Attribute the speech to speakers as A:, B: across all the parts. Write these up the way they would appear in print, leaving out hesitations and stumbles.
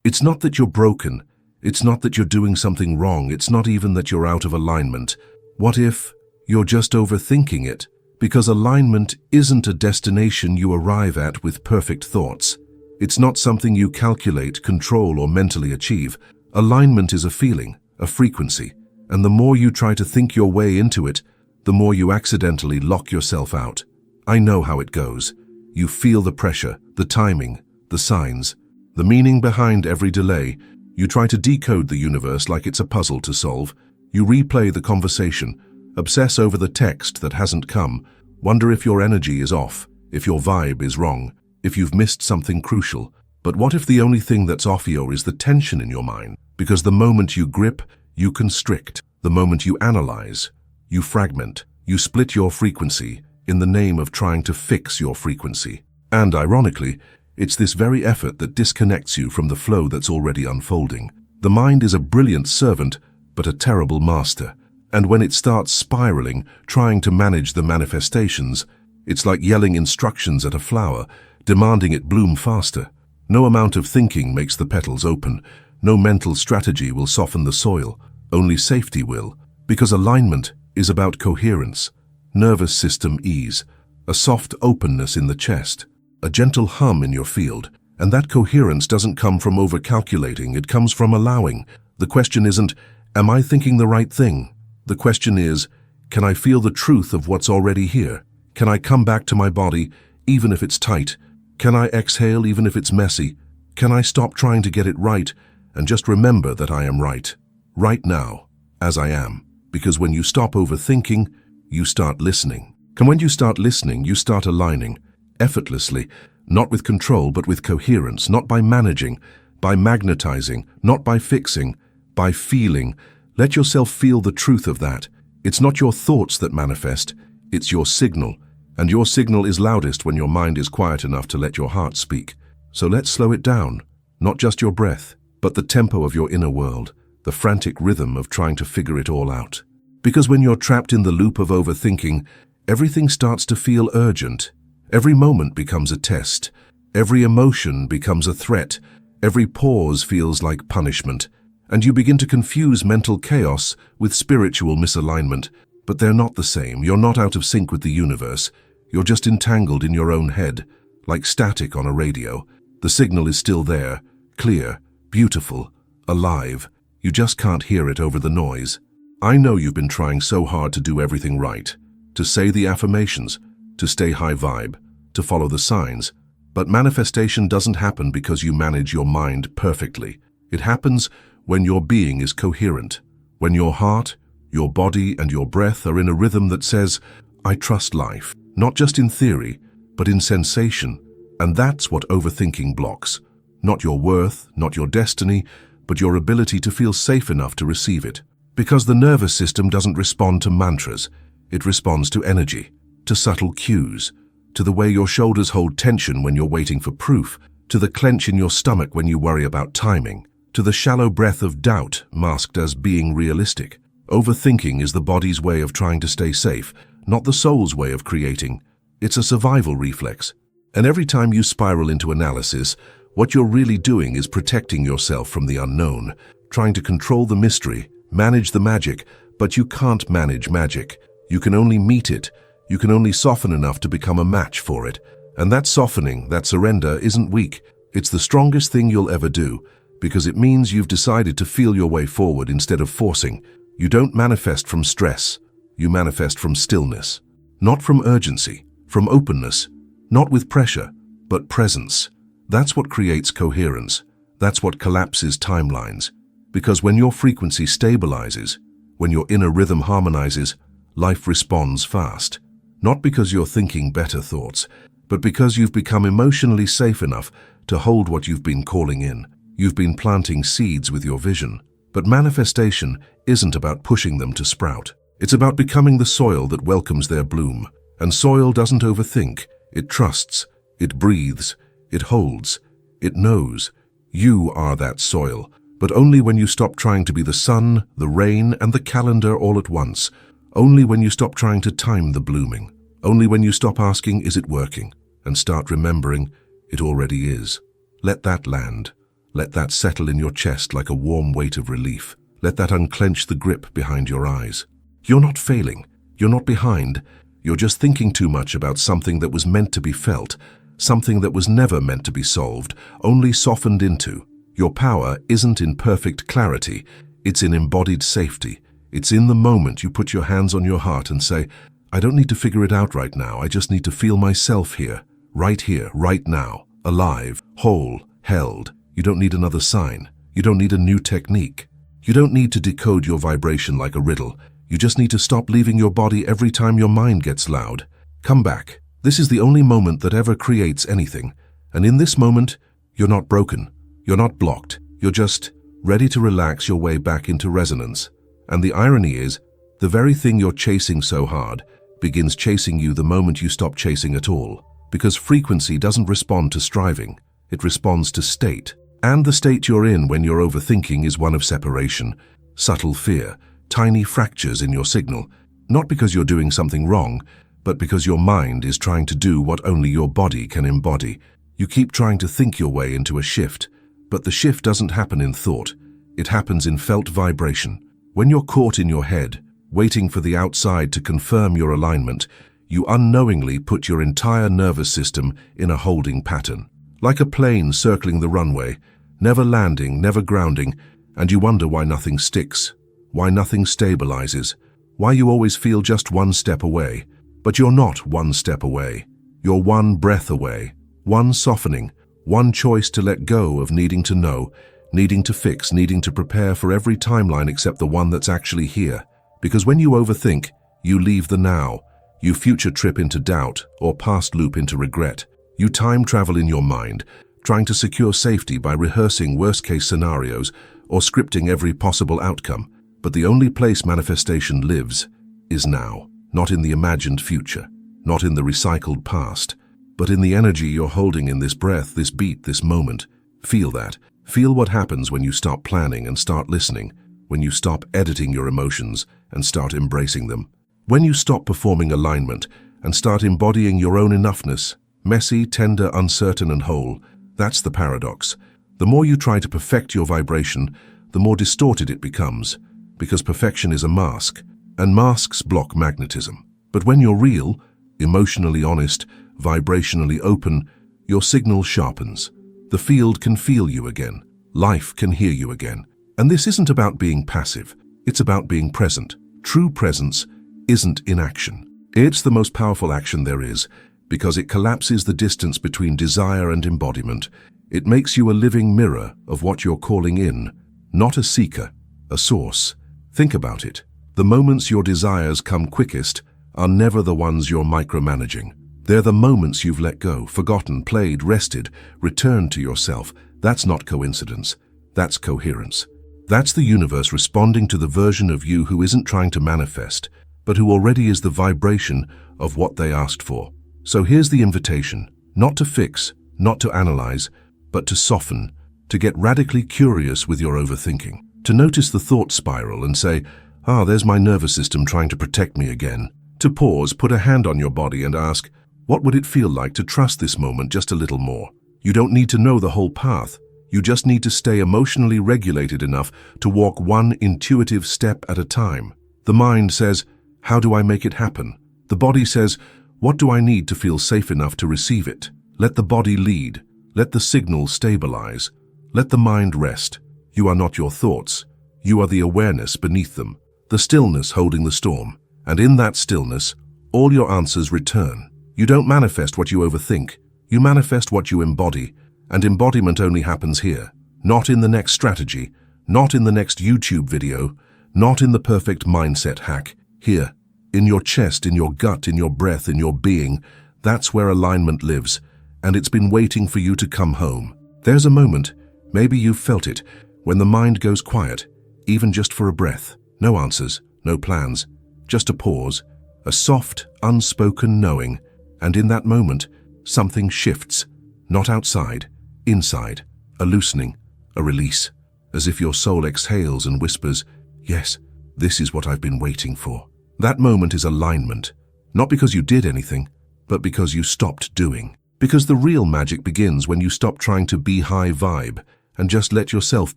A: It's not that you're broken. It's not that you're doing something wrong. It's not even that you're out of alignment. What if you're just overthinking it? Because alignment isn't a destination you arrive at with perfect thoughts. It's not something you calculate, control, or mentally achieve. Alignment is a feeling, a frequency, and the more you try to think your way into it, the more you accidentally lock yourself out. I know how it goes. You feel the pressure, the timing, the signs, the meaning behind every delay. You try to decode the universe like it's a puzzle to solve. You replay the conversation, obsess over the text that hasn't come, wonder if your energy is off, if your vibe is wrong, if you've missed something crucial. But what if the only thing that's off here is the tension in your mind? Because the moment you grip, you constrict. The moment you analyze, you fragment. You split your frequency in the name of trying to fix your frequency. And ironically, it's this very effort that disconnects you from the flow that's already unfolding. The mind is a brilliant servant, but a terrible master. And when it starts spiraling, trying to manage the manifestations, it's like yelling instructions at a flower, demanding it bloom faster. No amount of thinking makes the petals open. No mental strategy will soften the soil. Only safety will. Because alignment is about coherence, nervous system ease, a soft openness in the chest, a gentle hum in your field. And that coherence doesn't come from overcalculating, it comes from allowing. The question isn't, am I thinking the right thing? The question is, can I feel the truth of what's already here? Can I come back to my body, even if it's tight? Can I exhale even if it's messy? Can I stop trying to get it right and just remember that I am right now, as I am? Because when you stop overthinking, you start listening. And when you start listening, you start aligning, effortlessly, not with control but with coherence, not by managing, by magnetizing, not by fixing, by feeling. Let yourself feel the truth of that. It's not your thoughts that manifest, it's your signal. And your signal is loudest when your mind is quiet enough to let your heart speak. So let's slow it down, not just your breath, but the tempo of your inner world, the frantic rhythm of trying to figure it all out. Because when you're trapped in the loop of overthinking, everything starts to feel urgent. Every moment becomes a test. Every emotion becomes a threat. Every pause feels like punishment. And you begin to confuse mental chaos with spiritual misalignment. But they're not the same. You're not out of sync with the universe. You're just entangled in your own head, like static on a radio. The signal is still there, clear, beautiful, alive. You just can't hear it over the noise. I know you've been trying so hard to do everything right, to say the affirmations, to stay high vibe, to follow the signs. But manifestation doesn't happen because you manage your mind perfectly. It happens when your being is coherent, when your heart, your body, and your breath are in a rhythm that says, I trust life, not just in theory, but in sensation. And that's what overthinking blocks. Not your worth, not your destiny, but your ability to feel safe enough to receive it. Because the nervous system doesn't respond to mantras. It responds to energy, to subtle cues, to the way your shoulders hold tension when you're waiting for proof, to the clench in your stomach when you worry about timing, to the shallow breath of doubt masked as being realistic. Overthinking is the body's way of trying to stay safe, not the soul's way of creating. It's a survival reflex. And every time you spiral into analysis, what you're really doing is protecting yourself from the unknown, trying to control the mystery, manage the magic. But you can't manage magic. You can only meet it. You can only soften enough to become a match for it. And that softening, that surrender, isn't weak. It's the strongest thing you'll ever do, because it means you've decided to feel your way forward instead of forcing. You don't manifest from stress. You manifest from stillness. Not from urgency, from openness. Not with pressure, but presence. That's what creates coherence. That's what collapses timelines. Because when your frequency stabilizes, when your inner rhythm harmonizes, life responds fast. Not because you're thinking better thoughts, but because you've become emotionally safe enough to hold what you've been calling in. You've been planting seeds with your vision. But manifestation isn't about pushing them to sprout. It's about becoming the soil that welcomes their bloom. And soil doesn't overthink. It trusts. It breathes. It holds. It knows. You are that soil. But only when you stop trying to be the sun, the rain, and the calendar all at once. Only when you stop trying to time the blooming. Only when you stop asking, is it working? And start remembering, it already is. Let that land. Let that settle in your chest like a warm weight of relief. Let that unclench the grip behind your eyes. You're not failing. You're not behind. You're just thinking too much about something that was meant to be felt, something that was never meant to be solved, only softened into. Your power isn't in perfect clarity. It's in embodied safety. It's in the moment you put your hands on your heart and say, I don't need to figure it out right now. I just need to feel myself here, right now, alive, whole, held. You don't need another sign. You don't need a new technique. You don't need to decode your vibration like a riddle. You just need to stop leaving your body every time your mind gets loud. Come back. This is the only moment that ever creates anything. And in this moment, you're not broken. You're not blocked. You're just ready to relax your way back into resonance. And the irony is, the very thing you're chasing so hard begins chasing you the moment you stop chasing at all. Because frequency doesn't respond to striving. It responds to state. And the state you're in when you're overthinking is one of separation, subtle fear, tiny fractures in your signal. Not because you're doing something wrong, but because your mind is trying to do what only your body can embody. You keep trying to think your way into a shift, but the shift doesn't happen in thought. It happens in felt vibration. When you're caught in your head, waiting for the outside to confirm your alignment, you unknowingly put your entire nervous system in a holding pattern. Like a plane circling the runway, never landing, never grounding, and you wonder why nothing sticks, why nothing stabilizes, why you always feel just one step away. But you're not one step away. You're one breath away, one softening, one choice to let go of needing to know, needing to fix, needing to prepare for every timeline except the one that's actually here. Because when you overthink, you leave the now. You future trip into doubt or past loop into regret. You time travel in your mind, trying to secure safety by rehearsing worst-case scenarios or scripting every possible outcome. But the only place manifestation lives is now. Not in the imagined future, not in the recycled past, but in the energy you're holding in this breath, this beat, this moment. Feel that. Feel what happens when you stop planning and start listening, when you stop editing your emotions and start embracing them. When you stop performing alignment and start embodying your own enoughness, messy, tender, uncertain, and whole. That's the paradox. The more you try to perfect your vibration, the more distorted it becomes, because perfection is a mask. And masks block magnetism. But when you're real, emotionally honest, vibrationally open, your signal sharpens. The field can feel you again. Life can hear you again. And this isn't about being passive. It's about being present. True presence isn't inaction. It's the most powerful action there is, because it collapses the distance between desire and embodiment. It makes you a living mirror of what you're calling in, not a seeker, a source. Think about it. The moments your desires come quickest are never the ones you're micromanaging. They're the moments you've let go, forgotten, played, rested, returned to yourself. That's not coincidence. That's coherence. That's the universe responding to the version of you who isn't trying to manifest, but who already is the vibration of what they asked for. So here's the invitation, not to fix, not to analyze, but to soften, to get radically curious with your overthinking, to notice the thought spiral and say, there's my nervous system trying to protect me again. To pause, put a hand on your body and ask, what would it feel like to trust this moment just a little more? You don't need to know the whole path. You just need to stay emotionally regulated enough to walk one intuitive step at a time. The mind says, how do I make it happen? The body says, what do I need to feel safe enough to receive it? Let the body lead. Let the signal stabilize. Let the mind rest. You are not your thoughts. You are the awareness beneath them. The stillness holding the storm, and in that stillness, all your answers return. You don't manifest what you overthink, you manifest what you embody, and embodiment only happens here, not in the next strategy, not in the next YouTube video, not in the perfect mindset hack. Here, in your chest, in your gut, in your breath, in your being, that's where alignment lives, and it's been waiting for you to come home. There's a moment, maybe you've felt it, when the mind goes quiet, even just for a breath. No answers, no plans, just a pause, a soft, unspoken knowing, and in that moment, something shifts, not outside, inside, a loosening, a release, as if your soul exhales and whispers, yes, this is what I've been waiting for. That moment is alignment, not because you did anything, but because you stopped doing. Because the real magic begins when you stop trying to be high vibe and just let yourself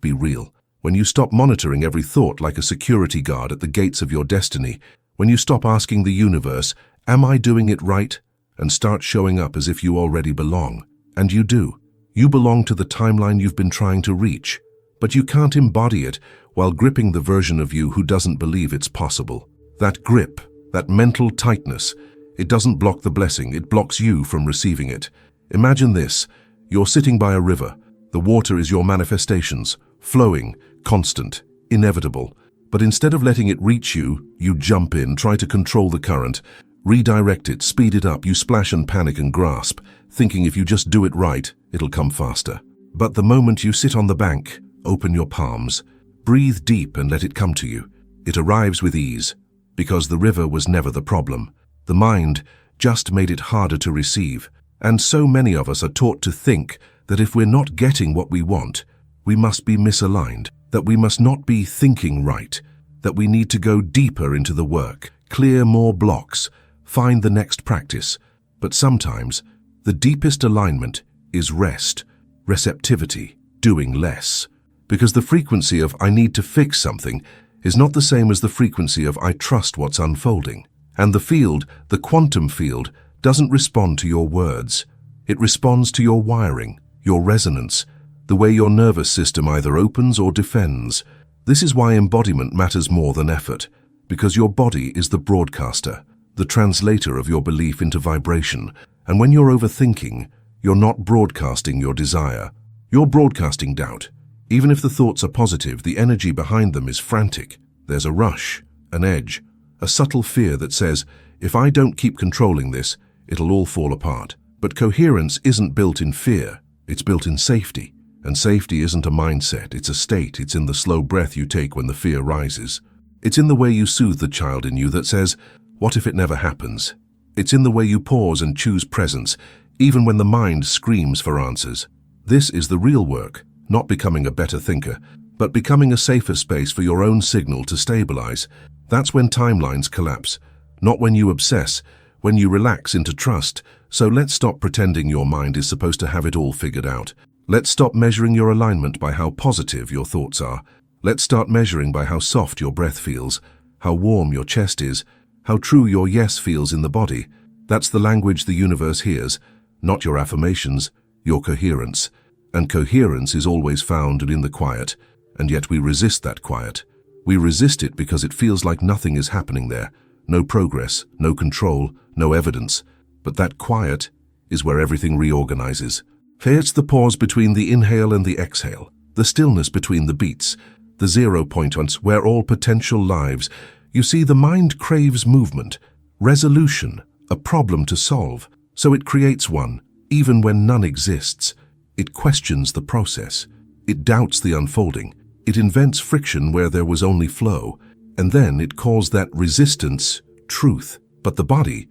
A: be real. When you stop monitoring every thought like a security guard at the gates of your destiny, when you stop asking the universe, "Am I doing it right?" and start showing up as if you already belong. And you do. You belong to the timeline you've been trying to reach, but you can't embody it while gripping the version of you who doesn't believe it's possible. That grip, that mental tightness, it doesn't block the blessing, it blocks you from receiving it. Imagine this: you're sitting by a river. The water is your manifestations, flowing, constant, inevitable. But instead of letting it reach you, you jump in, try to control the current, redirect it, speed it up. You splash and panic and grasp, thinking if you just do it right, it'll come faster. But the moment you sit on the bank, open your palms, breathe deep and let it come to you, it arrives with ease, because the river was never the problem. The mind just made it harder to receive. And so many of us are taught to think that if we're not getting what we want, we must be misaligned, that we must not be thinking right, that we need to go deeper into the work, clear more blocks, find the next practice. But sometimes, the deepest alignment is rest, receptivity, doing less. Because the frequency of "I need to fix something" is not the same as the frequency of "I trust what's unfolding." And the field, the quantum field, doesn't respond to your words. It responds to your wiring, your resonance, the way your nervous system either opens or defends. This is why embodiment matters more than effort, because your body is the broadcaster, the translator of your belief into vibration. And when you're overthinking, you're not broadcasting your desire. You're broadcasting doubt. Even if the thoughts are positive, the energy behind them is frantic. There's a rush, an edge, a subtle fear that says, if I don't keep controlling this, it'll all fall apart. But coherence isn't built in fear, it's built in safety. And safety isn't a mindset, it's a state. It's in the slow breath you take when the fear rises. It's in the way you soothe the child in you that says, what if it never happens? It's in the way you pause and choose presence, even when the mind screams for answers. This is the real work, not becoming a better thinker, but becoming a safer space for your own signal to stabilize. That's when timelines collapse, not when you obsess, when you relax into trust. So let's stop pretending your mind is supposed to have it all figured out. Let's stop measuring your alignment by how positive your thoughts are. Let's start measuring by how soft your breath feels, how warm your chest is, how true your yes feels in the body. That's the language the universe hears, not your affirmations, your coherence. And coherence is always found in the quiet, and yet we resist that quiet. We resist it because it feels like nothing is happening there. No progress, no control, no evidence. But that quiet is where everything reorganizes. It's the pause between the inhale and the exhale, the stillness between the beats, the 0 points where all potential lives. You see, the mind craves movement, resolution, a problem to solve, so it creates one, even when none exists. It questions the process. It doubts the unfolding. It invents friction where there was only flow, and then it calls that resistance truth. But the body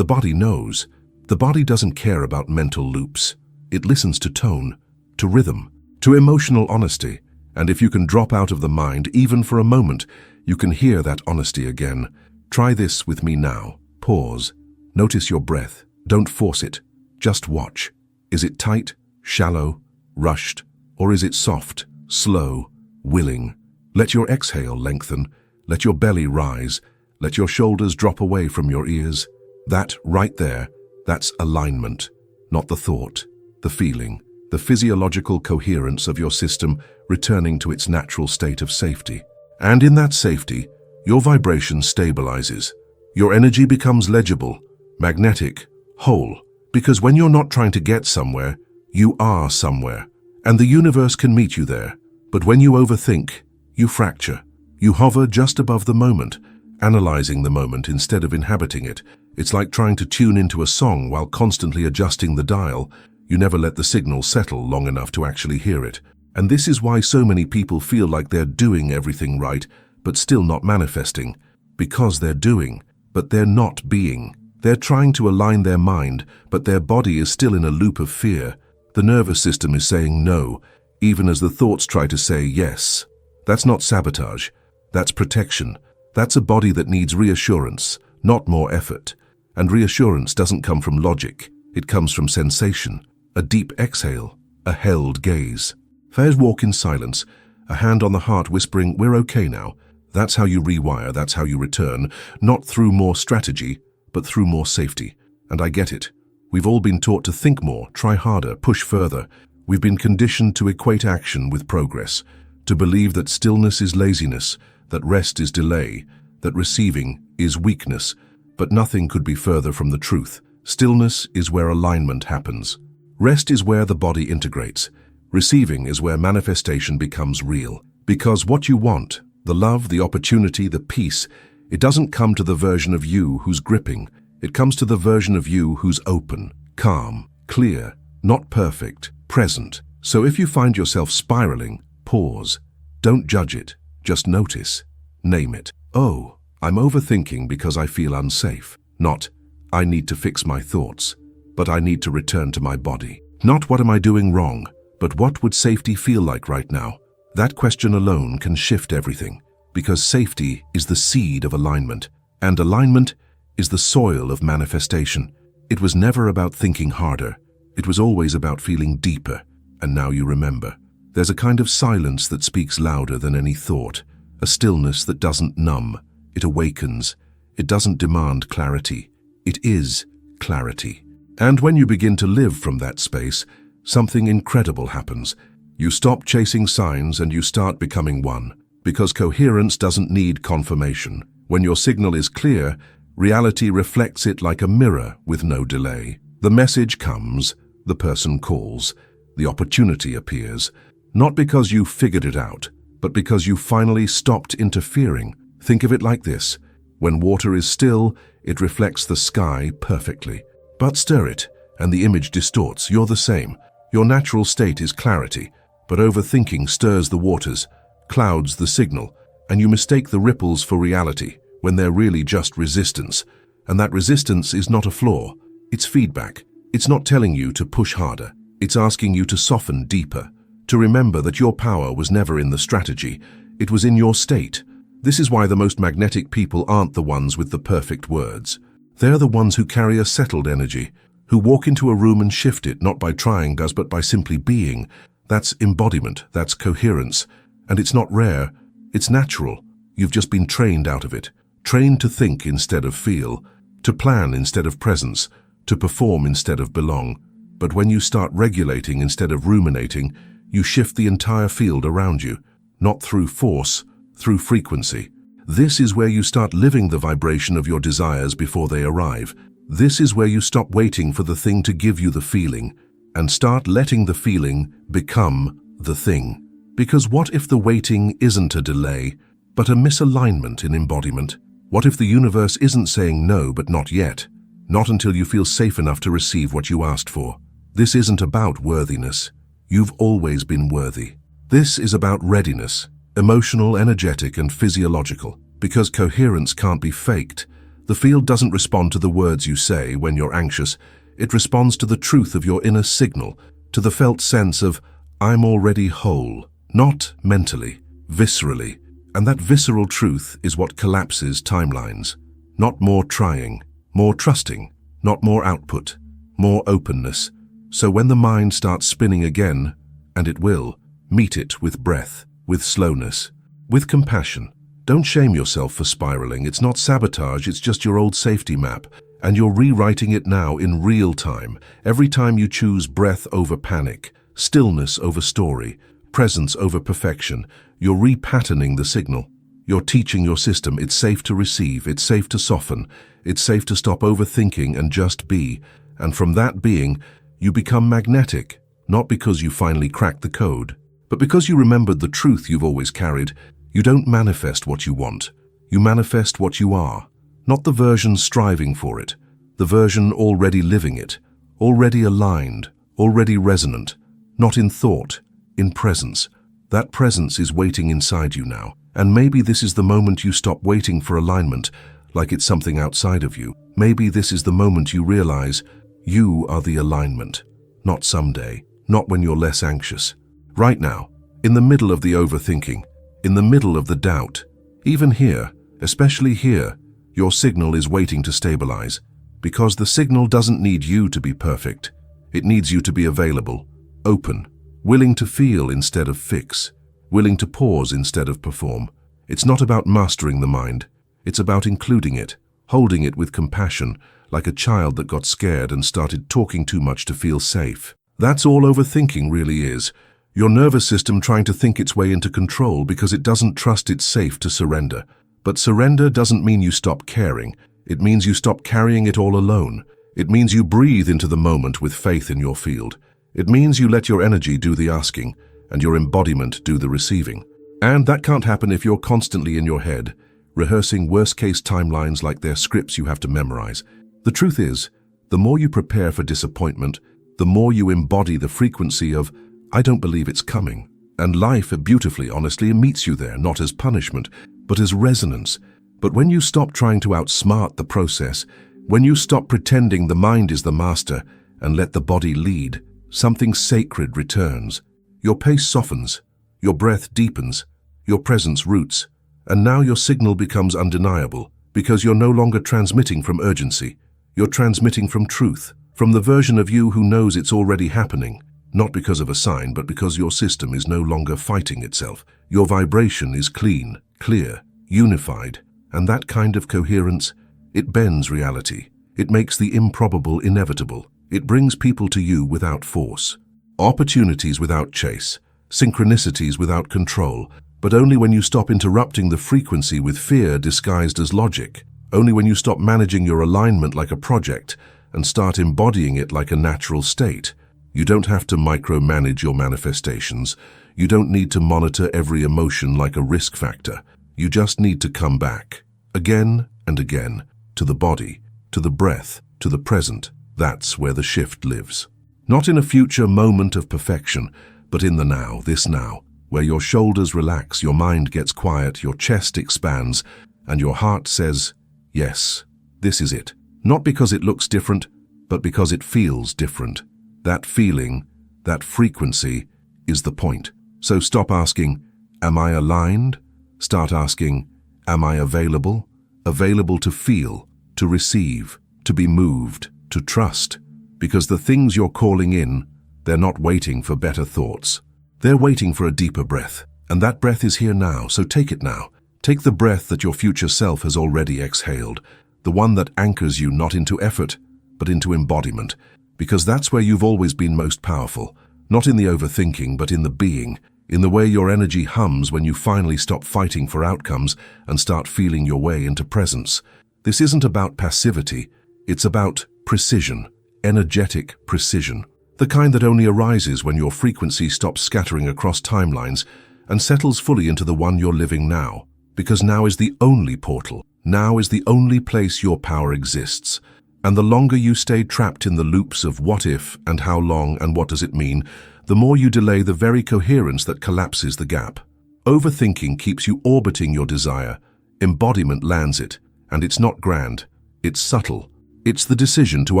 A: knows. The body doesn't care about mental loops. It listens to tone, to rhythm, to emotional honesty. And if you can drop out of the mind, even for a moment, you can hear that honesty again. Try this with me now. Pause. Notice your breath. Don't force it. Just watch. Is it tight, shallow, rushed, or is it soft, slow, willing? Let your exhale lengthen. Let your belly rise. Let your shoulders drop away from your ears. That right there, that's alignment, not the thought, the feeling, the physiological coherence of your system returning to its natural state of safety. And in that safety, your vibration stabilizes. Your energy becomes legible, magnetic, whole. Because when you're not trying to get somewhere, you are somewhere. And the universe can meet you there. But when you overthink, you fracture. You hover just above the moment, analyzing the moment instead of inhabiting it. It's like trying to tune into a song while constantly adjusting the dial. You never let the signal settle long enough to actually hear it. And this is why so many people feel like they're doing everything right, but still not manifesting. Because they're doing, but they're not being. They're trying to align their mind, but their body is still in a loop of fear. The nervous system is saying no, even as the thoughts try to say yes. That's not sabotage. That's protection. That's a body that needs reassurance, not more effort. And reassurance doesn't come from logic. It comes from sensation, a deep exhale, a held gaze. Fairs walk in silence, a hand on the heart whispering, "We're okay now." That's how you rewire, that's how you return, not through more strategy, but through more safety. And I get it. We've all been taught to think more, try harder, push further. We've been conditioned to equate action with progress, to believe that stillness is laziness, that rest is delay, that receiving is weakness. But nothing could be further from the truth. Stillness is where alignment happens. Rest is where the body integrates. Receiving is where manifestation becomes real. Because what you want, the love, the opportunity, the peace, it doesn't come to the version of you who's gripping. It comes to the version of you who's open, calm, clear, not perfect, present. So if you find yourself spiraling, pause. Don't judge it. Just notice. Name it. Oh, I'm overthinking because I feel unsafe. Not, I need to fix my thoughts, but I need to return to my body. Not what am I doing wrong, but what would safety feel like right now? That question alone can shift everything, because safety is the seed of alignment, and alignment is the soil of manifestation. It was never about thinking harder. It was always about feeling deeper, and now you remember. There's a kind of silence that speaks louder than any thought, a stillness that doesn't numb. It awakens. It doesn't demand clarity. It is clarity. And when you begin to live from that space, something incredible happens. You stop chasing signs and you start becoming one, because coherence doesn't need confirmation. When your signal is clear, reality reflects it like a mirror with no delay. The message comes, the person calls, the opportunity appears, not because you figured it out, but because you finally stopped interfering. Think of it like this. When water is still, it reflects the sky perfectly. But stir it, and the image distorts. You're the same. Your natural state is clarity, but overthinking stirs the waters, clouds the signal, and you mistake the ripples for reality when they're really just resistance. And that resistance is not a flaw. It's feedback. It's not telling you to push harder. It's asking you to soften deeper, to remember that your power was never in the strategy. It was in your state. This is why the most magnetic people aren't the ones with the perfect words. They're the ones who carry a settled energy, who walk into a room and shift it, not by trying, but by simply being. That's embodiment, that's coherence. And it's not rare, it's natural. You've just been trained out of it. Trained to think instead of feel, to plan instead of presence, to perform instead of belong. But when you start regulating instead of ruminating, you shift the entire field around you, not through force, through frequency. This is where you start living the vibration of your desires before they arrive. This is where you stop waiting for the thing to give you the feeling and start letting the feeling become the thing. Because what if the waiting isn't a delay, but a misalignment in embodiment? What if the universe isn't saying no, but not yet? Not until you feel safe enough to receive what you asked for. This isn't about worthiness. You've always been worthy. This is about readiness. Emotional, energetic, and physiological. Because coherence can't be faked. The field doesn't respond to the words you say when you're anxious. It responds to the truth of your inner signal, to the felt sense of, I'm already whole. Not mentally, viscerally. And that visceral truth is what collapses timelines. Not more trying, more trusting, not more output, more openness. So when the mind starts spinning again, and it will, meet it with breath, with slowness, with compassion. Don't shame yourself for spiraling. It's not sabotage, it's just your old safety map. And you're rewriting it now in real time. Every time you choose breath over panic, stillness over story, presence over perfection, you're repatterning the signal. You're teaching your system it's safe to receive, it's safe to soften, it's safe to stop overthinking and just be. And from that being, you become magnetic, not because you finally cracked the code, but because you remembered the truth you've always carried. You don't manifest what you want. You manifest what you are. Not the version striving for it, the version already living it, already aligned, already resonant, not in thought, in presence. That presence is waiting inside you now. And maybe this is the moment you stop waiting for alignment, like it's something outside of you. Maybe this is the moment you realize you are the alignment. Not someday, not when you're less anxious. Right now, in the middle of the overthinking, in the middle of the doubt, even here, especially here, your signal is waiting to stabilize. Because the signal doesn't need you to be perfect. It needs you to be available, open, willing to feel instead of fix, willing to pause instead of perform. It's not about mastering the mind. It's about including it, holding it with compassion, like a child that got scared and started talking too much to feel safe. That's all overthinking really is. Your nervous system trying to think its way into control because it doesn't trust it's safe to surrender. But surrender doesn't mean you stop caring. It means you stop carrying it all alone. It means you breathe into the moment with faith in your field. It means you let your energy do the asking and your embodiment do the receiving. And that can't happen if you're constantly in your head, rehearsing worst-case timelines like they're scripts you have to memorize. The truth is, the more you prepare for disappointment, the more you embody the frequency of, I don't believe it's coming. And life, beautifully, honestly, meets you there, not as punishment, but as resonance. But when you stop trying to outsmart the process, when you stop pretending the mind is the master and let the body lead, something sacred returns. Your pace softens, your breath deepens, your presence roots, and now your signal becomes undeniable because you're no longer transmitting from urgency. You're transmitting from truth, from the version of you who knows it's already happening, not because of a sign, but because your system is no longer fighting itself. Your vibration is clean, clear, unified, and that kind of coherence, it bends reality. It makes the improbable inevitable. It brings people to you without force, opportunities without chase, synchronicities without control, but only when you stop interrupting the frequency with fear disguised as logic. Only when you stop managing your alignment like a project and start embodying it like a natural state. You don't have to micromanage your manifestations. You don't need to monitor every emotion like a risk factor. You just need to come back, again and again, to the body, to the breath, to the present. That's where the shift lives. Not in a future moment of perfection, but in the now, this now, where your shoulders relax, your mind gets quiet, your chest expands, and your heart says, yes, this is it. Not because it looks different, but because it feels different. That feeling, that frequency, is the point. So stop asking, am I aligned? Start asking, am I available? Available to feel, to receive, to be moved, to trust. Because the things you're calling in, they're not waiting for better thoughts. They're waiting for a deeper breath. And that breath is here now, so take it now. Take the breath that your future self has already exhaled, the one that anchors you not into effort, but into embodiment. Because that's where you've always been most powerful, not in the overthinking, but in the being, in the way your energy hums when you finally stop fighting for outcomes and start feeling your way into presence. This isn't about passivity, it's about precision, energetic precision, the kind that only arises when your frequency stops scattering across timelines and settles fully into the one you're living now. Because now is the only portal, now is the only place your power exists. And the longer you stay trapped in the loops of what if and how long and what does it mean, the more you delay the very coherence that collapses the gap. Overthinking keeps you orbiting your desire, embodiment lands it, and it's not grand, it's subtle. It's the decision to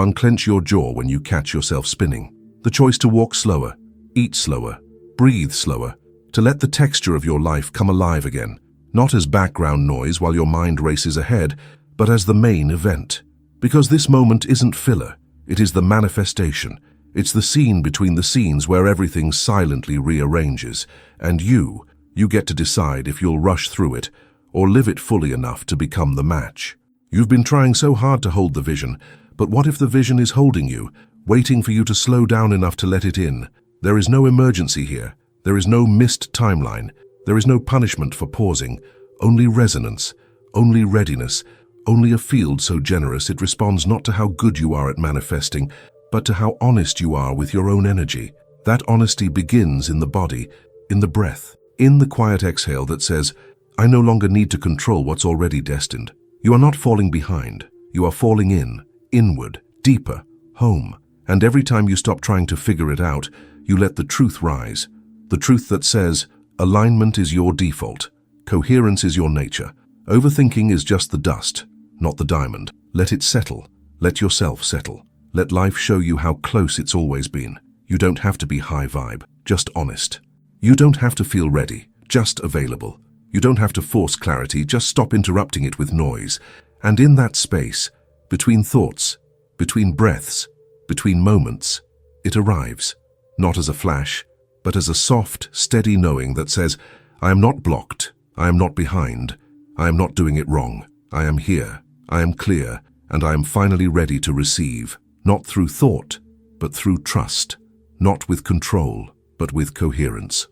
A: unclench your jaw when you catch yourself spinning, the choice to walk slower, eat slower, breathe slower, to let the texture of your life come alive again. Not as background noise while your mind races ahead, but as the main event. Because this moment isn't filler, it is the manifestation. It's the scene between the scenes where everything silently rearranges, and you get to decide if you'll rush through it or live it fully enough to become the match. You've been trying so hard to hold the vision, but what if the vision is holding you, waiting for you to slow down enough to let it in? There is no emergency here. There is no missed timeline. There is no punishment for pausing, only resonance, only readiness, only a field so generous it responds not to how good you are at manifesting, but to how honest you are with your own energy. That honesty begins in the body, in the breath, in the quiet exhale that says, I no longer need to control what's already destined. You are not falling behind. You are falling in, inward, deeper, home. And every time you stop trying to figure it out, you let the truth rise. The truth that says, alignment is your default. Coherence is your nature. Overthinking is just the dust, not the diamond. Let it settle. Let yourself settle. Let life show you how close it's always been. You don't have to be high vibe, just honest. You don't have to feel ready, just available. You don't have to force clarity, just stop interrupting it with noise. And in that space, between thoughts, between breaths, between moments, it arrives. Not as a flash, but as a soft, steady knowing that says, I am not blocked, I am not behind, I am not doing it wrong, I am here, I am clear, and I am finally ready to receive, not through thought, but through trust, not with control, but with coherence.